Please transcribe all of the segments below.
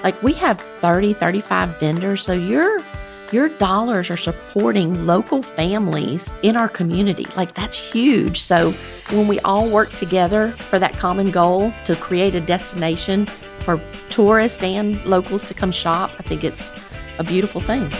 Like we have 30, 35 vendors. So your dollars are supporting local families in our community. Like that's huge. So when we all work together for that common goal to create a destination for tourists and locals to come shop, I think it's a beautiful thing.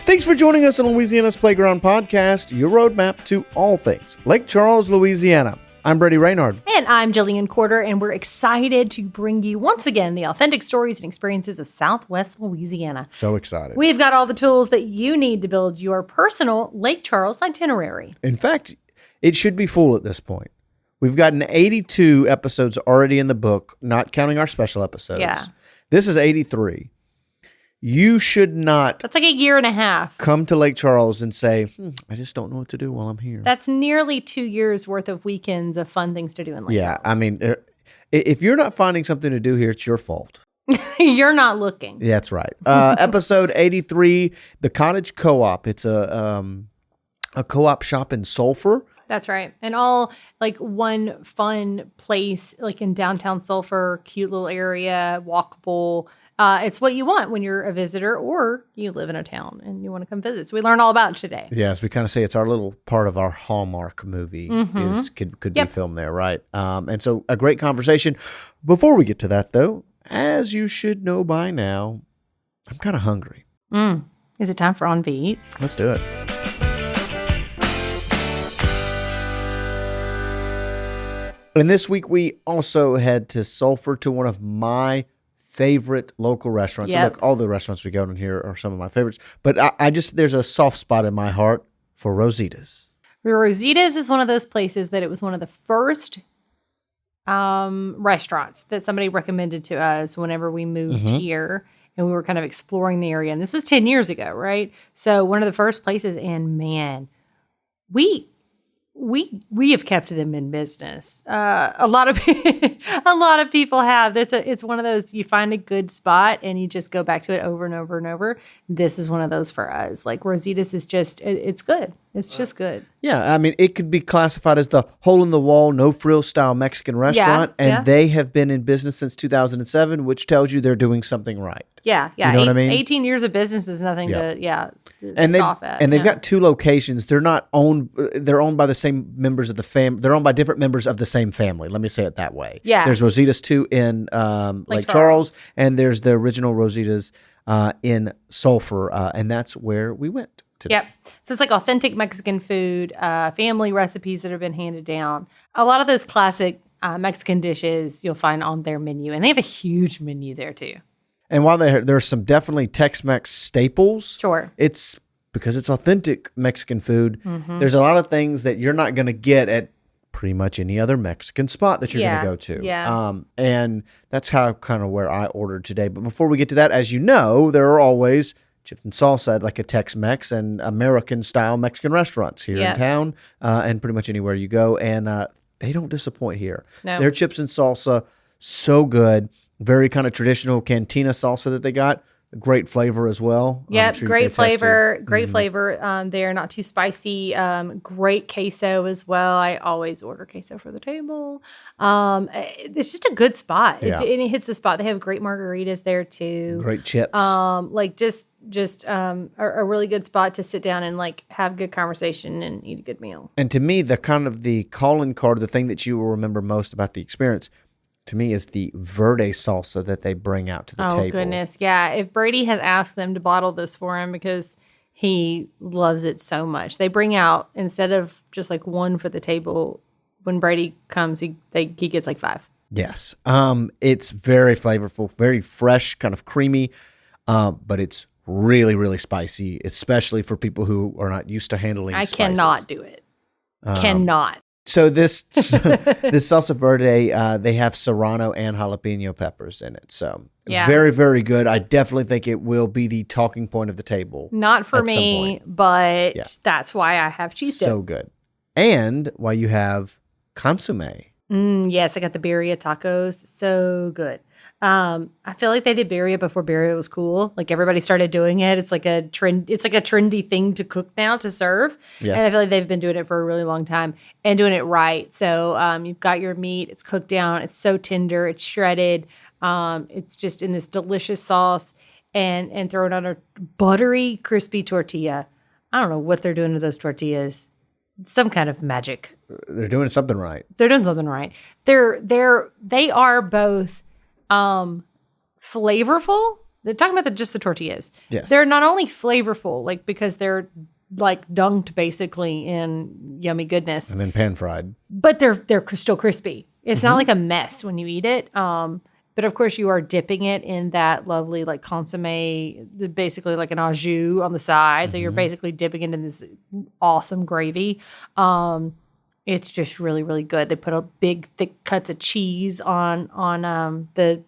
Thanks for joining us on Louisiana's Playground Podcast, your roadmap to all things Lake Charles, Louisiana. I'm Brady Reynard. And I'm Jillian Corder, and we're excited to bring you once again the authentic stories and experiences of Southwest Louisiana. So excited. We've got all the tools that you need to build your personal Lake Charles itinerary. In fact, it should be full at this point. We've gotten 82 episodes already in the book, not counting our special episodes. Yeah. This is 83. You should not That's like a year and a half. come to Lake Charles and say, I just don't know what to do while I'm here. That's nearly 2 years worth of weekends of fun things to do in Lake Yeah, Charles. I mean, if you're not finding something to do here, it's your fault. You're not looking. Yeah, that's right. Episode 83, the Cottage Co-op. It's a co-op shop in Sulphur. That's right. And all like one fun place, like in downtown Sulphur, cute little area, walkable. It's what you want when you're a visitor or you live in a town and you want to come visit. So we learned all about it today. Yes, we kind of say it's our little part of our Hallmark movie could be filmed there, right? And so a great conversation. Before we get to that, though, as you should know by now, I'm kind of hungry. Is it time for On V Eats? Let's do it. And this week we also head to Sulphur to one of my favorite local restaurants. Yep. Look, all the restaurants we go in here are some of my favorites, but I just there's a soft spot in my heart for Rosita's. Rosita's is one of those places that it was one of the first restaurants that somebody recommended to us whenever we moved here and we were kind of exploring the area. And this was 10 years ago, right? So one of the first places, and man, we have kept them in business. A lot of people have. It's one of those, you find a good spot and you just go back to it over and over and over. This is one of those for us. Like Rosita's is just, it's good. It's just good. Yeah, I mean, it could be classified as the hole-in-the-wall, no-frill style Mexican restaurant, and they have been in business since 2007, which tells you they're doing something right. Yeah. You know what I mean? 18 years of business is nothing to And scoff at. they've got two locations. They're not owned. They're owned by the same members of the family. They're owned by different members of the same family. Let me say it that way. Yeah. There's Rosita's 2 in Lake Charles, and there's the original Rosita's in Sulphur, and that's where we went today. Yep. So it's like authentic Mexican food, family recipes that have been handed down. A lot of those classic Mexican dishes you'll find on their menu, and they have a huge menu there too. And while there's some definitely Tex-Mex staples, Sure. it's because it's authentic Mexican food. There's a lot of things that you're not going to get at pretty much any other Mexican spot that you're going to go to. Yeah. And that's how kind of where I ordered today. But before we get to that, as you know, there are always chips and salsa at like a Tex-Mex and American-style Mexican restaurants here in town and pretty much anywhere you go. And they don't disappoint here. No. Their chips and salsa, so good. Very kind of traditional cantina salsa that they got. Great flavor as well. Yep, great flavor. Great Mhm. flavor. They're not too spicy. Great queso as well. I always order queso for the table. It's just a good spot. Yeah. And it hits the spot. They have great margaritas there too. Great chips. Like just a really good spot to sit down and like have good conversation and eat a good meal. And to me, the kind of the calling card, the thing that you will remember most about the experience, to me, is the verde salsa that they bring out to the table. Oh, goodness. Yeah. If Brady has asked them to bottle this for him because he loves it so much, they bring out, instead of just like one for the table, when Brady comes, he gets like 5. Yes. It's very flavorful, very fresh, kind of creamy, but it's really, really spicy, especially for people who are not used to handling spices. Cannot do it. Cannot. So this salsa verde, they have serrano and jalapeno peppers in it. So very, very good. I definitely think it will be the talking point of the table. Not for me, but that's why I have cheese dip. So good. And why you have consomme. Yes, I got the birria tacos. So good. I feel like they did birria before birria was cool. Like everybody started doing it. It's like a trend. It's like a trendy thing to cook now to serve. Yes. And I feel like they've been doing it for a really long time and doing it right. So you've got your meat. It's cooked down. It's so tender. It's shredded. It's just in this delicious sauce and thrown on a buttery, crispy tortilla. I don't know what they're doing to those tortillas. Some kind of magic. They're doing something right. They're doing something right. They are both flavorful. They're talking about just the tortillas. Yes. They're not only flavorful, like because they're like dunked basically in yummy goodness, And then pan fried. but they're still crispy. It's not like a mess when you eat it. But of course, you are dipping it in that lovely like consomme, basically like an au jus on the side. So you're basically dipping it in this awesome gravy. It's just really, really good. They put a big, thick cuts of cheese on the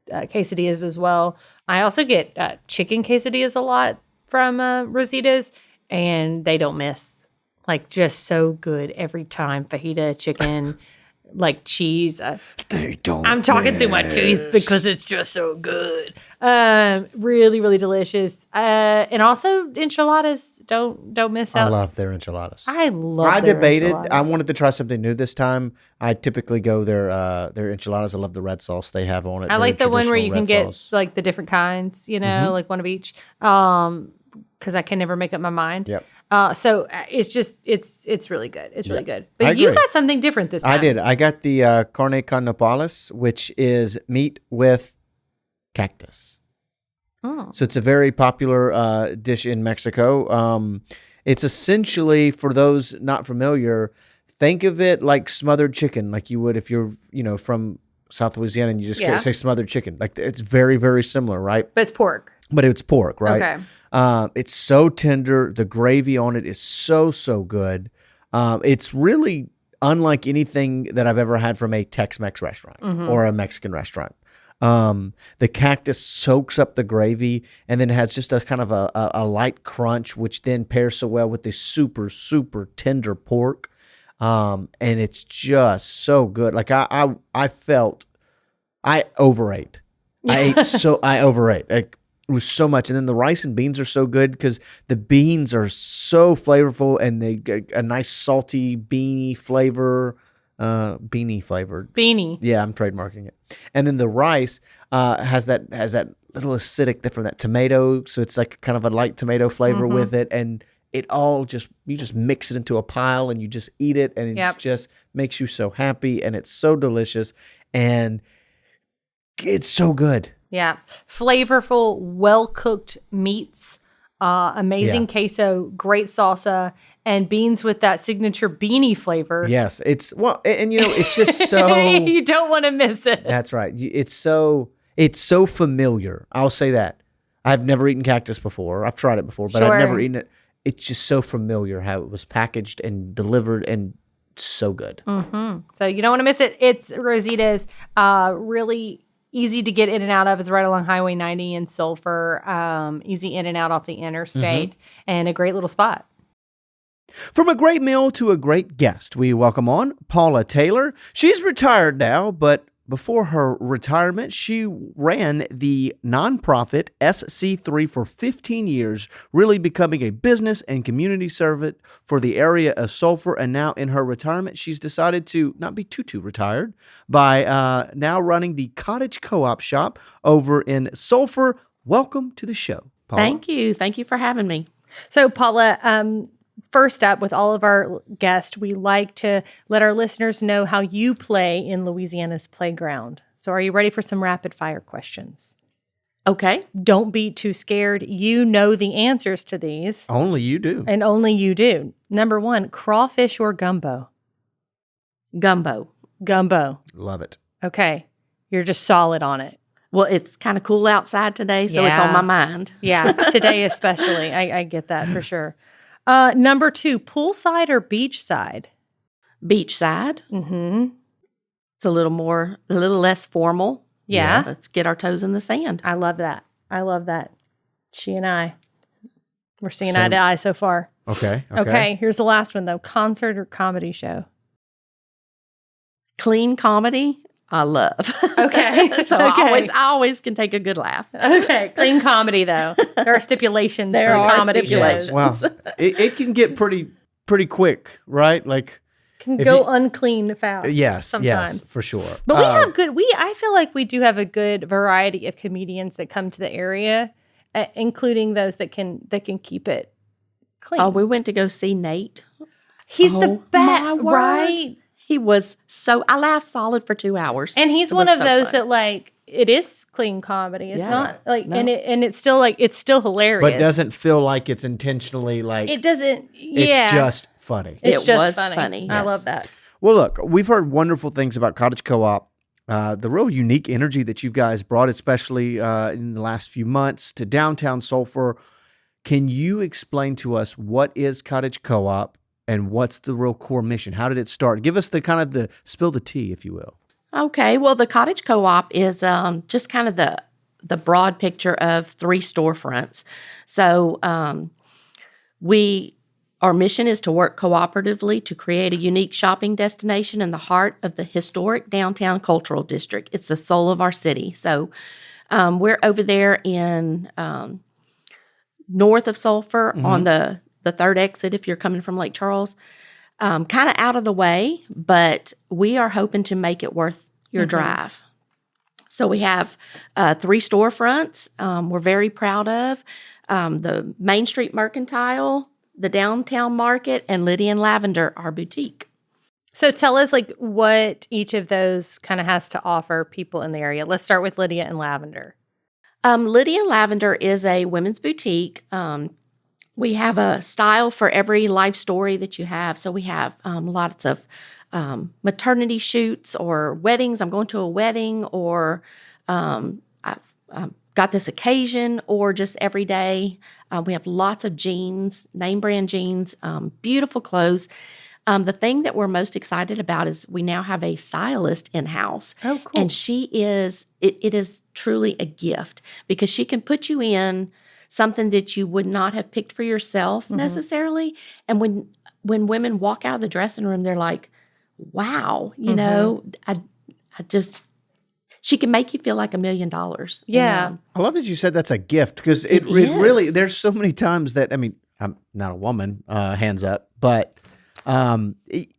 quesadillas as well. I also get chicken quesadillas a lot from Rosita's, and they don't miss. Like just so good every time. Fajita chicken. Like cheese. They don't. I'm talking through my teeth because it's just so good. Really, really delicious. And also enchiladas. Don't miss out. I love their enchiladas. I love. I their debated. enchiladas. I wanted to try something new this time. I typically go their enchiladas. I love the red sauce they have on it. I like the one where you can get sauce. like the different kinds. You know, like one of each. Because I can never make up my mind. Yep. So it's just it's really good. It's really good. I But you agree. got something different this time. I did. I got the carne con nopales, which is meat with cactus. Oh. So it's a very popular dish in Mexico. It's essentially, for those not familiar, think of it like smothered chicken, like you would if you're from South Louisiana and you just say smothered chicken. Like it's very, very similar, right? But it's pork. But it's pork, right? Okay. It's so tender. The gravy on it is so good. It's really unlike anything that I've ever had from a Tex-Mex restaurant or a Mexican restaurant. The cactus soaks up the gravy and then it has just a kind of a light crunch, which then pairs so well with the super, super tender pork. And it's just so good. Like I felt I overate. I overate. Like, it was so much. And then the rice and beans are so good because the beans are so flavorful and they get a nice salty beanie flavor. Beanie flavored. Beanie. Yeah, I'm trademarking it. And then the rice has that little acidic from that tomato. So it's like kind of a light tomato flavor with it. And it all you just mix it into a pile and you just eat it. And it just makes you so happy. And it's so delicious. And it's so good. Yeah. Flavorful, well-cooked meats, amazing queso, great salsa, and beans with that signature beanie flavor. Yes. It's it's just so... You don't want to miss it. That's right. It's so familiar. I'll say that. I've never eaten cactus before. I've tried it before, but I've never eaten it. It's just so familiar how it was packaged and delivered and so good. So you don't want to miss it. It's Rosita's. Really easy to get in and out of. It's right along Highway 90 in Sulphur. Easy in and out off the interstate, and a great little spot. From a great meal to a great guest, we welcome on Paula Taylor. She's retired now, but before her retirement, she ran the nonprofit SC3 for 15 years, really becoming a business and community servant for the area of Sulphur. And now in her retirement, she's decided to not be too retired by now running the Cottage Co-op shop over in Sulphur. Welcome to the show, Paula. Thank you. Thank you for having me. So, Paula, first up, with all of our guests, we like to let our listeners know how you play in Louisiana's playground. So are you ready for some rapid fire questions? Okay. Don't be too scared. You know the answers to these. Only you do. And only you do. Number 1, crawfish or gumbo? Gumbo. Gumbo. Love it. Okay. You're just solid on it. Well, it's kind of cool outside today, so it's on my mind. Yeah, today especially. I get that for sure. Number 2, poolside or beachside? Beachside. Mm-hmm. It's a little less formal. Yeah. Let's get our toes in the sand. I love that. I love that. She and I, we're seeing Same. eye to eye so far. Okay. Okay, here's the last one, though. Concert or comedy show? clean comedy, I love. Okay. So Okay. I always can take a good laugh. Okay. Clean comedy, though. There are stipulations There for are comedy stipulations. shows. Wow. It can get pretty quick, right? Like, Can if go you- unclean fast. yes, sometimes. for sure. But we have good. I feel like we do have a good variety of comedians that come to the area, including those that can keep it clean. Oh, we went to go see Nate. He's the my best, word. right? He was I laughed solid for 2 hours. And he's It one was of so those fun. that like it is clean comedy. It's Yeah. not like No. and it's still hilarious. But doesn't feel like it's intentionally like it doesn't? it's Yeah, just funny. It's It just was funny. funny, I yes. love that. Well, look, we've heard wonderful things about Cottage Co-op. The real unique energy that you guys brought, especially in the last few months to downtown Sulphur. Can you explain to us what is Cottage Co-op and what's the real core mission? How did it start? Give us the spill the tea, if you will. Okay, well, the Cottage Co-op is just kind of the broad picture of 3 storefronts. So our mission is to work cooperatively to create a unique shopping destination in the heart of the historic downtown cultural district. It's the soul of our city. So we're over there in north of Sulphur on the third exit if you're coming from Lake Charles. Kind of out of the way, but we are hoping to make it worth your drive. So we have 3 storefronts we're very proud of. The Main Street Mercantile, the Downtown Market, and Lydia and Lavender, our boutique. So tell us like what each of those kind of has to offer people in the area. Let's start with Lydia and Lavender. Lydia and Lavender is a women's boutique. We have a style for every life story that you have. So we have lots of maternity shoots or weddings. I'm going to a wedding, or I've got this occasion, or just every day. We have lots of jeans, name brand jeans, beautiful clothes. The thing that we're most excited about is we now have a stylist in-house. Oh, cool. And she is, it is truly a gift because she can put you in something that you would not have picked for yourself necessarily. And when women walk out of the dressing room, they're like, wow, you know, I just, she can make you feel like $1 million. Yeah. I love that you said that's a gift because it really, there's so many times that, I mean, I'm not a woman, hands up, but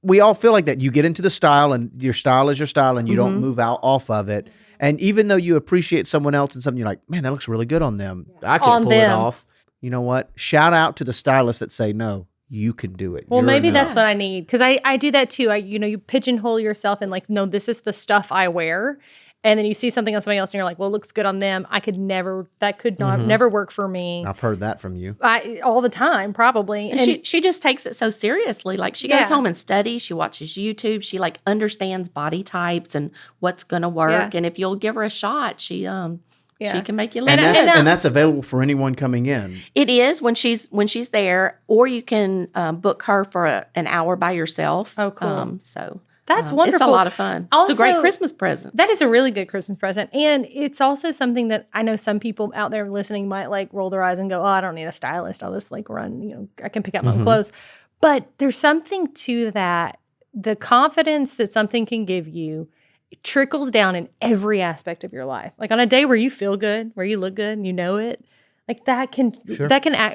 we all feel like that. You get into the style and your style is your style and you don't move out off of it. And even though you appreciate someone else and something, you're like, man, that looks really good on them. I can't pull it off. You know what? Shout out to the stylists that say, no, you can do it. Well, You're maybe enough. that's what I need because I do that too. You pigeonhole yourself and like, no, this is the stuff I wear. And then you see something on somebody else and you're like, well, it looks good on them. That could not never work for me. I've heard that from you. All the time, probably. And she just takes it so seriously. Like she goes home and studies. She watches YouTube. She like understands body types and what's going to work. Yeah. And if you'll give her a shot, she can make you look And good. that's available for anyone coming in. It is when she's there, or you can book her for an hour by yourself. Oh, cool. So That's wonderful. It's a lot of fun. Also, it's a great Christmas present. That is a really good Christmas present. And it's also something that I know some people out there listening might like roll their eyes and go, oh, I don't need a stylist. I'll just like run, I can pick out my own clothes. But there's something to that. The confidence that something can give you trickles down in every aspect of your life. Like on a day where you feel good, where you look good and you know it, like that can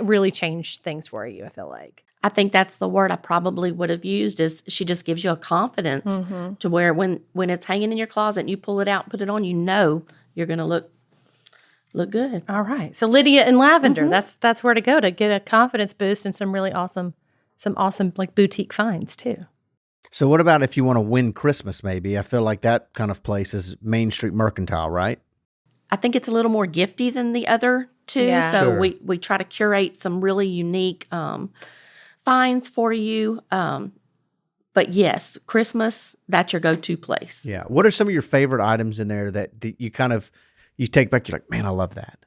really change things for you, I feel like. I think that's the word I probably would have used is she just gives you a confidence to where when it's hanging in your closet and you pull it out and put it on, you know you're going to look good. All right. So Lydia and Lavender, that's where to go to get a confidence boost and some really awesome like boutique finds too. So what about if you want to win Christmas maybe? I feel like that kind of place is Main Street Mercantile, right? I think it's a little more gifty than the other two. Yeah. So Sure. we try to curate some really unique finds for you. But yes, Christmas, that's your go-to place. Yeah. What are some of your favorite items in there that you take back? You're like, man, I love that.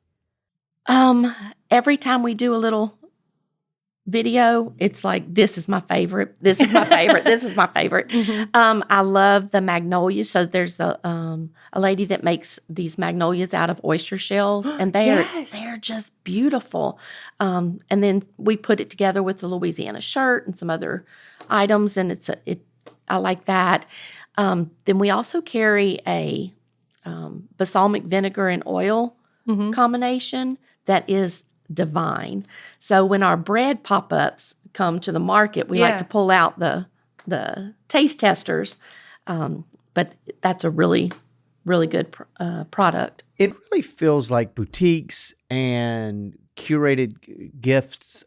Every time we do a little video, it's like, this is my favorite. This is my favorite. This is my favorite. I love the magnolias. So there's a lady that makes these magnolias out of oyster shells, and they're just beautiful. And then we put it together with the Louisiana shirt and some other items, and I like that. Then we also carry a balsamic vinegar and oil combination that is divine. So when our bread pop-ups come to the market, we like to pull out the taste testers. But that's a really, really good product. It really feels like boutiques and curated gifts,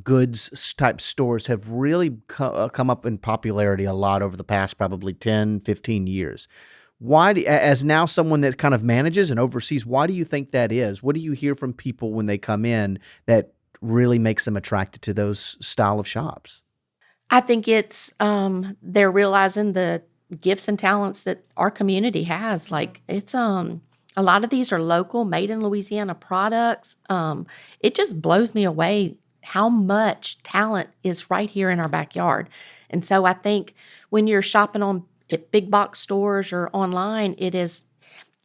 goods type stores have really come up in popularity a lot over the past probably 10, 15 years. Why, as now someone that kind of manages and oversees, why do you think that is? What do you hear from people when they come in that really makes them attracted to those style of shops? I think it's they're realizing the gifts and talents that our community has. Like it's a lot of these are local, made in Louisiana products. It just blows me away how much talent is right here in our backyard. And so I think when you're shopping at big box stores or online,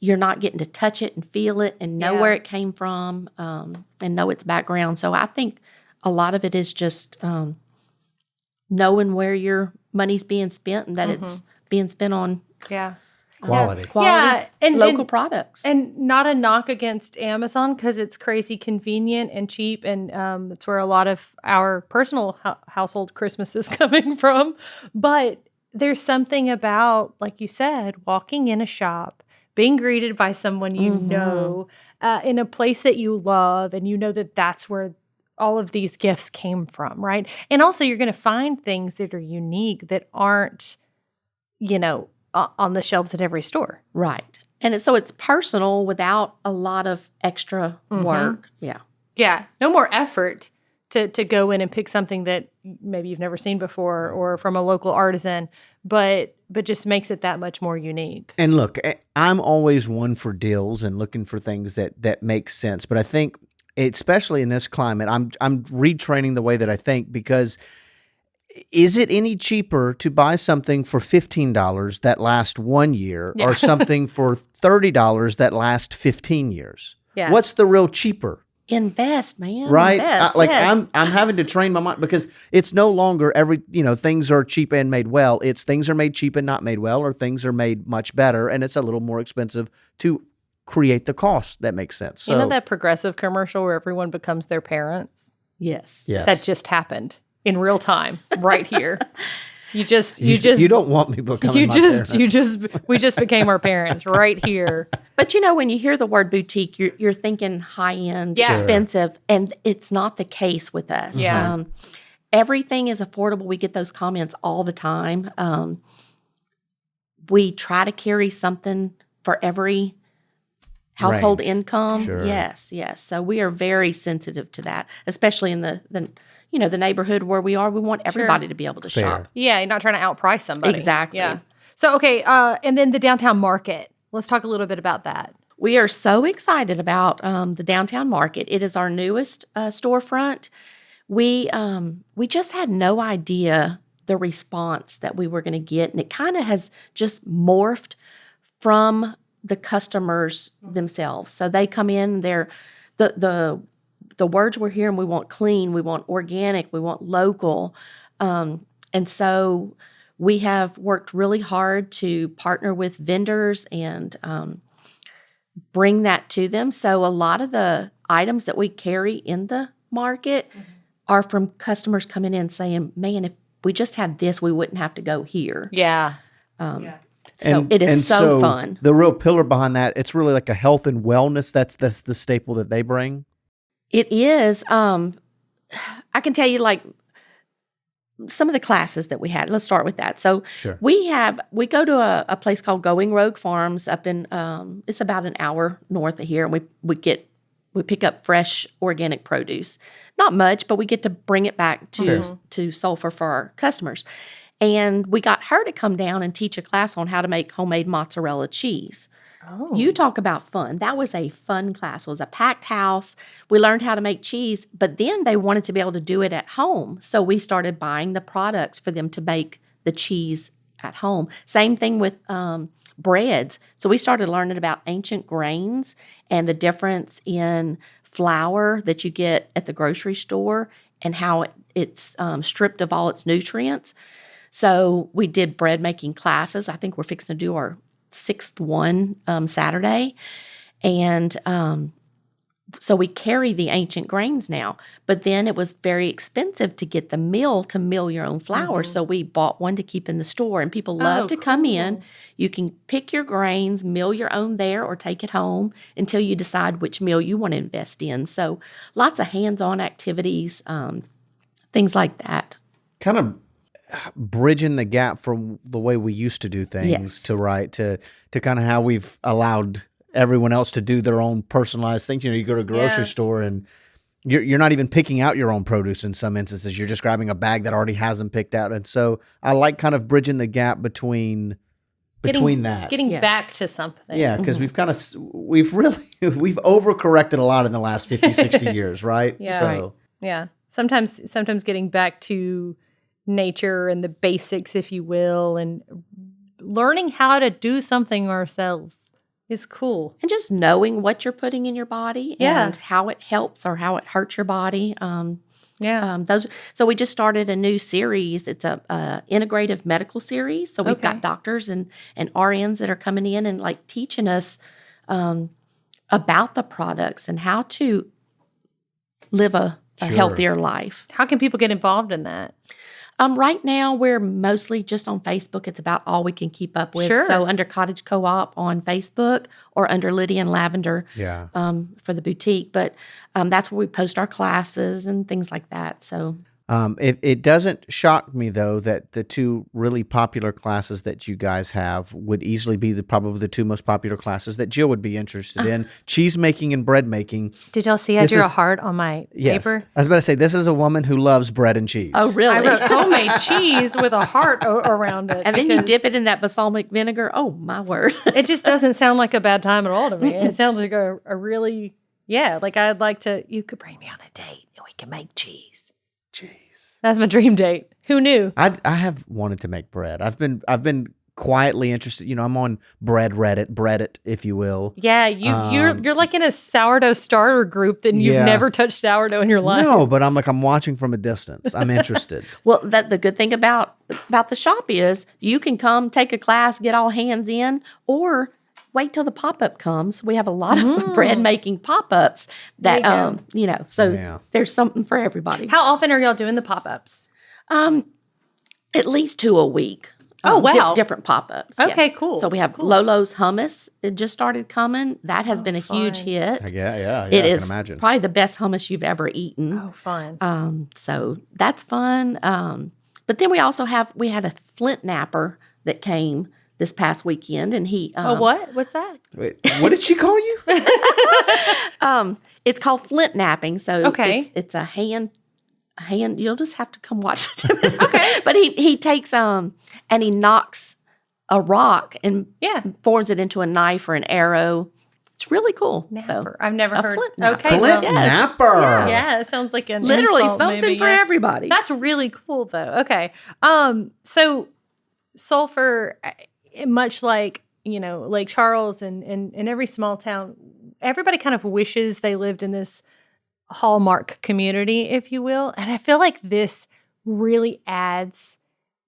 you're not getting to touch it and feel it and know where it came from and know its background. So I think a lot of it is just knowing where your money's being spent and that it's being spent on quality. And local products. And not a knock against Amazon because it's crazy convenient and cheap. And that's where a lot of our personal household Christmas is coming from. But there's something about, like you said, walking in a shop, being greeted by someone you know, in a place that you love, and you know that that's where all of these gifts came from, right? And also you're going to find things that are unique that aren't, on the shelves at every store. Right. And so it's personal without a lot of extra work. Yeah. Yeah. No more effort to go in and pick something that maybe you've never seen before or from a local artisan, but just makes it that much more unique. And look, I'm always one for deals and looking for things that make sense. But I think, especially in this climate, I'm retraining the way that I think, because is it any cheaper to buy something for $15 that lasts 1 year or something for $30 that lasts 15 years? Yeah. What's the real cheaper? Invest, man. Right? Invest, I'm having to train my mind because it's no longer things are cheap and made well. It's things are made cheap and not made well, or things are made much better and it's a little more expensive to create the cost that makes sense. So, you know that Progressive commercial where everyone becomes their parents? Yes. That just happened in real time right here. You don't want me becoming my parents. We just became our parents right here. But when you hear the word boutique, you're thinking high end, expensive, and it's not the case with us. Yeah. Everything is affordable. We get those comments all the time. We try to carry something for every household income. Sure. Yes. So we are very sensitive to that, especially in the neighborhood where we are. We want everybody to be able to shop. Yeah, you're not trying to outprice somebody. Exactly. Yeah. So, okay, and then the downtown market. Let's talk a little bit about that. We are so excited about the downtown market. It is our newest storefront. We just had no idea the response that we were going to get, and it kind of has just morphed from the customers themselves. So they come in, they're the words we're hearing, we want clean, we want organic, we want local. And so we have worked really hard to partner with vendors and bring that to them. So a lot of the items that we carry in the market are from customers coming in saying, man, if we just had this, we wouldn't have to go here. Yeah. So it is so fun. The real pillar behind that, it's really like a health and wellness. That's the staple that they bring. It is. I can tell you like some of the classes that we had. Let's start with that. So we go to a place called Going Rogue Farms up in, it's about an hour north of here. And we pick up fresh organic produce. Not much, but we get to bring it back to Sulphur for our customers. And we got her to come down and teach a class on how to make homemade mozzarella cheese. Oh. You talk about fun. That was a fun class. It was a packed house. We learned how to make cheese, but then they wanted to be able to do it at home. So we started buying the products for them to make the cheese at home. Same thing with breads. So we started learning about ancient grains and the difference in flour that you get at the grocery store and how it's stripped of all its nutrients. So we did bread making classes. I think we're fixing to do our 6th one Saturday. And so we carry the ancient grains now. But then it was very expensive to get the mill to mill your own flour. So we bought one to keep in the store. And people love to come in. You can pick your grains, mill your own there, or take it home until you decide which mill you want to invest in. So lots of hands-on activities, things like that. Kind of bridging the gap from the way we used to do things to kind of how we've allowed everyone else to do their own personalized things. You go to a grocery store and you're not even picking out your own produce in some instances. You're just grabbing a bag that already has them picked out. And so I like kind of bridging the gap between that. Getting back to something. Yeah, because we've overcorrected a lot in the last 50, 60 years, right? Yeah. So. Yeah. Sometimes getting back to nature and the basics, if you will, and learning how to do something ourselves is cool. And just knowing what you're putting in your body and how it helps or how it hurts your body. So we just started a new series. It's a integrative medical series. So we've got doctors and RNs that are coming in and like teaching us about the products and how to live a healthier life. How can people get involved in that? Right now, we're mostly just on Facebook. It's about all we can keep up with. Sure. So under Cottage Co-op on Facebook or under Lydia and Lavender for the boutique. But that's where we post our classes and things like that. So it doesn't shock me, though, that the two really popular classes that you guys have would easily be probably the two most popular classes that Jill would be interested in, cheese making and bread making. Did y'all see I drew a heart on my paper? I was about to say, this is a woman who loves bread and cheese. Oh, really? I wrote homemade cheese with a heart around it. And then you dip it in that balsamic vinegar. Oh, my word. It just doesn't sound like a bad time at all to me. It sounds like a really, like I'd like to, you could bring me on a date and we can make cheese. Jeez. That's my dream date. Who knew? I have wanted to make bread. I've been quietly interested. I'm on Breadit, if you will. Yeah, you're like in a sourdough starter group that you've never touched sourdough in your life. No, but I'm watching from a distance. I'm interested. Well, the good thing about the shop is you can come take a class, get all hands in, or wait till the pop-up comes. We have a lot of bread making pop-ups that, there's something for everybody. How often are y'all doing the pop-ups? At least 2 a week. Oh, wow. Different pop-ups. Okay, yes. cool. So we have Lolo's Hummus. It just started coming. That has been a huge hit. Yeah, it I is can imagine. Probably the best hummus you've ever eaten. Oh, fun. So that's fun. But then we had a flint napper that came this past weekend, and he what? What's that? Wait, what did she call you? It's called flint napping. So it's a hand. You'll just have to come watch it. Okay. But he takes and he knocks a rock and forms it into a knife or an arrow. It's really cool. Napper. I've never heard. Flint napper. Okay, flint napper. Yeah, it sounds like an literally insult, something maybe. for everybody. That's really cool, though. Okay. So Sulphur, much like Lake Charles and every small town, everybody kind of wishes they lived in this hallmark community, if you will. And I feel like this really adds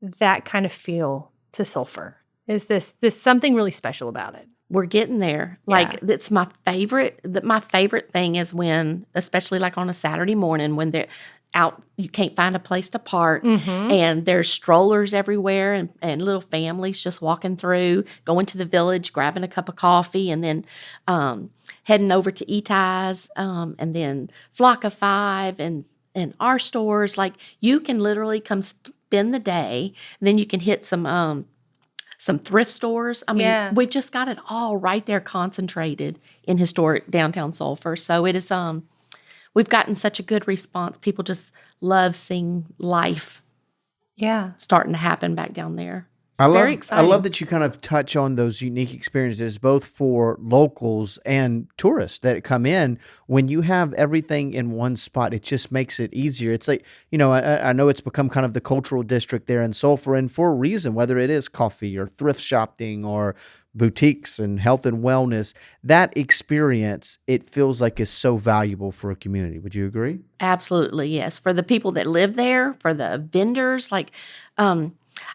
that kind of feel to Sulphur. Is this something really special about it? We're getting there. Like it's my favorite. My favorite thing is when, especially like on a Saturday morning, when they're out, you can't find a place to park, and there's strollers everywhere, and little families just walking through, going to the village, grabbing a cup of coffee, and then heading over to Itai's, and then Flock of Five, and our stores. Like you can literally come spend the day, and then you can hit some thrift stores. I mean, we've just got it all right there concentrated in historic downtown Sulphur. So it is, we've gotten such a good response. People just love seeing life starting to happen back down there. Very exciting. I love that you kind of touch on those unique experiences, both for locals and tourists that come in. When you have everything in one spot, it just makes it easier. It's like, I know it's become kind of the cultural district there in Sulphur, and for a reason, whether it is coffee or thrift shopping or boutiques and health and wellness, that experience, it feels like is so valuable for a community. Would you agree? Absolutely, yes. For the people that live there, for the vendors, like,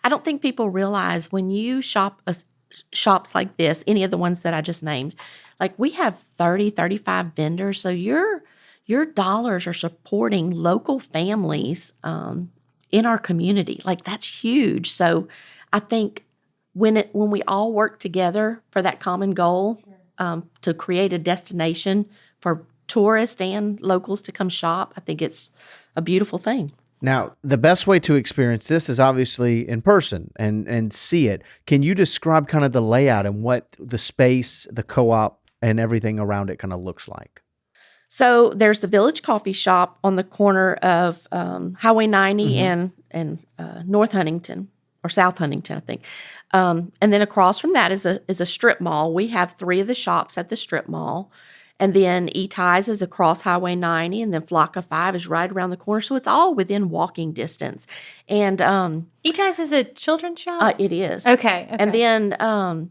I don't think people realize when you shop shops like this, any of the ones that I just named, like we have 30, 35 vendors. So your dollars are supporting local families in our community. Like that's huge. So I think when we all work together for that common goal to create a destination for tourists and locals to come shop, I think it's a beautiful thing. Now, the best way to experience this is obviously in person and see it. Can you describe kind of the layout and what the space, the co-op, and everything around it kind of looks like? So there's the Village Coffee Shop on the corner of Highway 90 and North Huntington or South Huntington, I think. And then across from that is a strip mall. We have 3 of the shops at the strip mall. And then E-Ties is across Highway 90, and then Flocka 5 is right around the corner. So it's all within walking distance. And E-Ties is a children's shop? It is. Okay. And then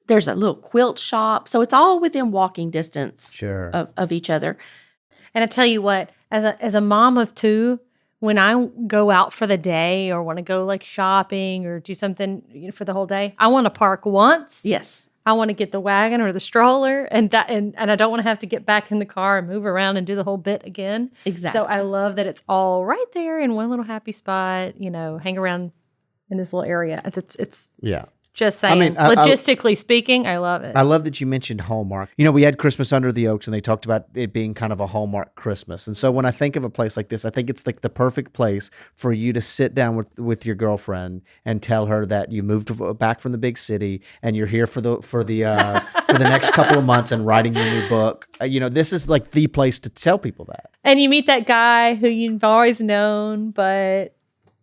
there's a little quilt shop. So it's all within walking distance of each other. And I tell you what, as a mom of 2, when I go out for the day or want to go like shopping or do something for the whole day, I want to park once. Yes. I want to get the wagon or the stroller, and I don't want to have to get back in the car and move around and do the whole bit again. Exactly. So I love that it's all right there in one little happy spot. Hang around in this little area. It's just saying. I mean, logistically speaking, I love it. I love that you mentioned Hallmark. We had Christmas Under the Oaks, and they talked about it being kind of a Hallmark Christmas. And so when I think of a place like this, I think it's like the perfect place for you to sit down with your girlfriend and tell her that you moved back from the big city and you're here for the next couple of months and writing your new book. This is like the place to tell people that. And you meet that guy who you've always known, but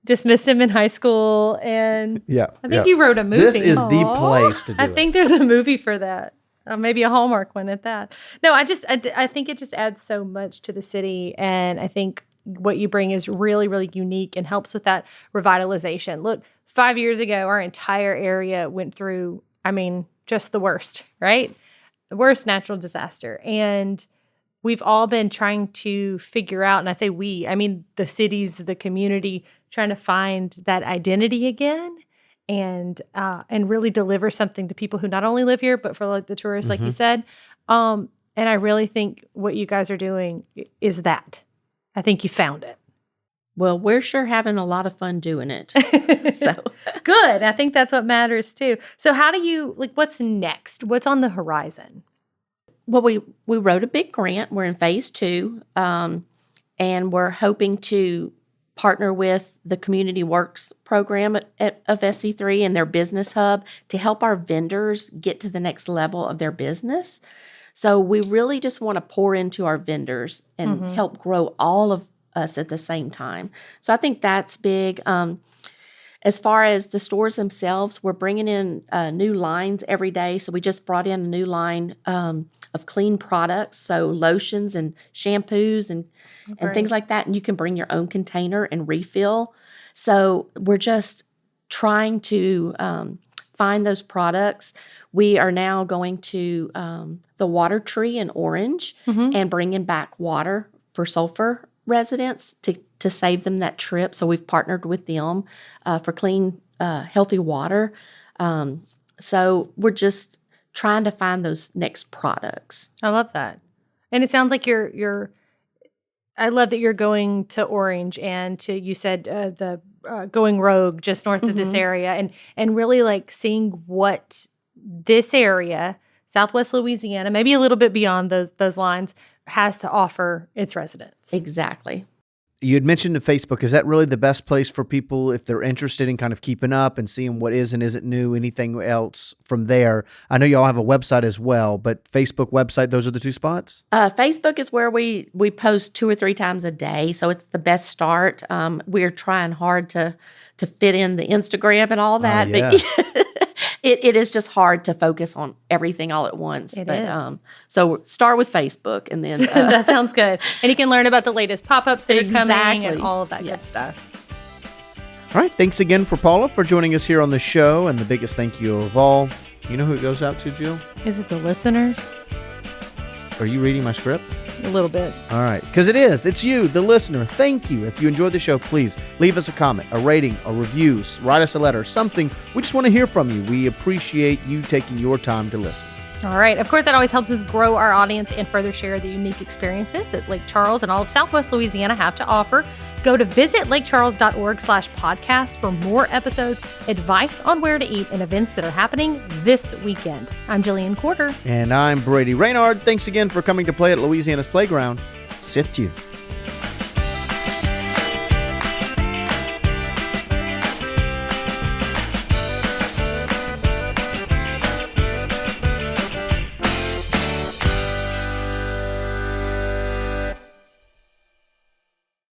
dismissed him in high school, and I think you wrote a movie. This is the place to do it. I think there's a movie for that. Maybe a Hallmark one at that. No, I think it just adds so much to the city, and I think what you bring is really, really unique and helps with that revitalization. Look, 5 years ago, our entire area went through, just the worst, right? The worst natural disaster. And we've all been trying to figure out, and I say we, the cities, the community, trying to find that identity again and really deliver something to people who not only live here, but for like the tourists, like you said. And I really think what you guys are doing is that. I think you found it. Well, we're sure having a lot of fun doing it. So good. I think that's what matters too. So how do you, what's next? What's on the horizon? Well, we wrote a big grant. We're in phase 2, and we're hoping to partner with the Community Works program of SC3 and their business hub to help our vendors get to the next level of their business. So we really just want to pour into our vendors and help grow all of us at the same time. So I think that's big. As far as the stores themselves, we're bringing in new lines every day. So we just brought in a new line of clean products, so lotions and shampoos and things like that. And you can bring your own container and refill. So we're just trying to find those products. We are now going to the Water Tree in Orange and bringing back water for Sulphur residents to save them that trip. So we've partnered with them for clean, healthy water. So we're just trying to find those next products. I love that. And it sounds like I love that you're going to Orange and to, you said the Going Rogue just north of this area and really seeing what this area, Southwest Louisiana, maybe a little bit beyond those lines, has to offer its residents. Exactly. You had mentioned the Facebook. Is that really the best place for people if they're interested in kind of keeping up and seeing what is and isn't new, anything else from there? I know y'all have a website as well, but Facebook, website, those are the 2 spots? Facebook is where we post 2 or 3 times a day, so it's the best start. We're trying hard to fit in the Instagram and all that. But it is just hard to focus on everything all at once. It is. So start with Facebook and then... that sounds good. And you can learn about the latest pop-ups that are coming and all of that good stuff. All right. Thanks again for Paula for joining us here on the show. And the biggest thank you of all, you know who it goes out to, Jill? Is it the listeners? Are you reading my script? a little bit. All right. Because it's you, the listener. Thank you. If you enjoyed the show, please leave us a comment, a rating, a review, write us a letter, something. We just want to hear from you. We appreciate you taking your time to listen. All right. Of course, that always helps us grow our audience and further share the unique experiences that Lake Charles and all of Southwest Louisiana have to offer. Go to visitLakeCharles.org/podcast for more episodes, advice on where to eat, and events that are happening this weekend. I'm Jillian Quarter. And I'm Brady Raynard. Thanks again for coming to play at Louisiana's Playground. Sit you.